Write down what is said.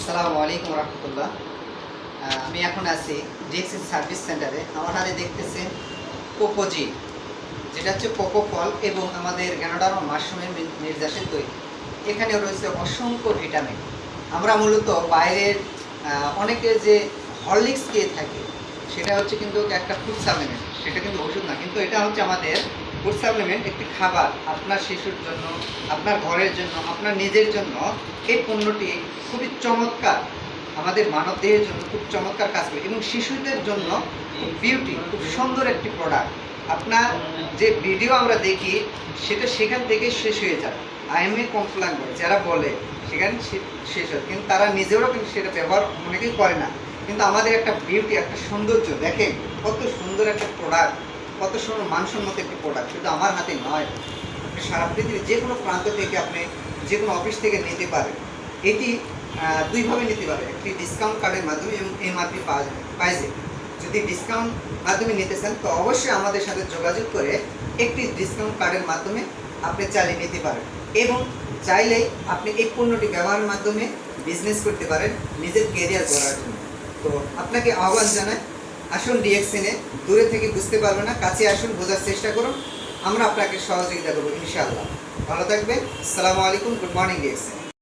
আসসালামু আলাইকুম রহমতুল্লাহ। আমি এখন আছি ডিএক্সি সার্ভিস সেন্টারে। আমার হাতে দেখতেছেন পোপোজি, যেটা হচ্ছে কোকো ফল এবং আমাদের গ্যানোডার্মা মাশরুমের নির্যাসের তৈরি। এখানে রয়েছে অসংখ্য ভিটামিন। আমরা মূলত বাইরের অনেকে যে হরলিক্স খেয়ে থাকে, সেটা হচ্ছে কিন্তু একটা ফুড সাপ্লিমেন্ট, সেটা কিন্তু ওষুধ না। কিন্তু এটা হচ্ছে আমাদের ফুড সাপ্লিমেন্ট, একটি খাবার আপনার শিশুর জন্য, আপনার ঘরের জন্য, আপনার নিজের জন্য। এই পণ্যটি খুবই চমৎকার, আমাদের মানবদেহের জন্য খুব চমৎকার কাজ করে এবং শিশুদের জন্য খুব বিউটি, খুব সুন্দর একটি প্রোডাক্ট। আপনার যে ভিডিও আমরা দেখি সেটা সেখান থেকে শেষ হয়ে যায়। আইএমএ কমপ্লেন করে যারা বলে সেখানে শেষ হয়, কিন্তু তারা নিজেরাও কিন্তু সেটা ব্যবহার অনেকেই করে না। কিন্তু আমাদের একটা বিউটি, একটা সৌন্দর্য দেখেন, কত সুন্দর একটা প্রোডাক্ট, কত সুন্দর মানসম্মত একটি প্রোডাক্ট। শুধু আমার হাতে নয়, আপনি সারা পৃথিবীর যে কোনো প্রান্ত থেকে, আপনি যে কোনো অফিস থেকে নিতে পারেন। এটি দুইভাবে নিতে পারে, একটি ডিসকাউন্ট কার্ডের মাধ্যমে এবং এমআরপি প্রাইজে। যদি ডিসকাউন্ট মাধ্যমে নিতে চান তো অবশ্যই আমাদের সাথে যোগাযোগ করে একটি ডিসকাউন্ট কার্ডের মাধ্যমে আপনি চালিয়ে নিতে পারেন এবং চাইলেই আপনি এই পণ্যটি ব্যবহারের মাধ্যমে বিজনেস করতে পারেন নিজের কেরিয়ার গড়ার জন্য। তো আপনাকে আহ্বান জানাই, আসুন ডিএক্সএনে। দূরে থেকে বুঝতে পারবেন না, কাছে আসুন, বোঝার চেষ্টা করুন। আমরা আপনাকে সহযোগিতা করবো ইনশাআল্লাহ। ভালো থাকবেন। আসসালামু আলাইকুম, গুড মর্নিং ডিএক্সএন।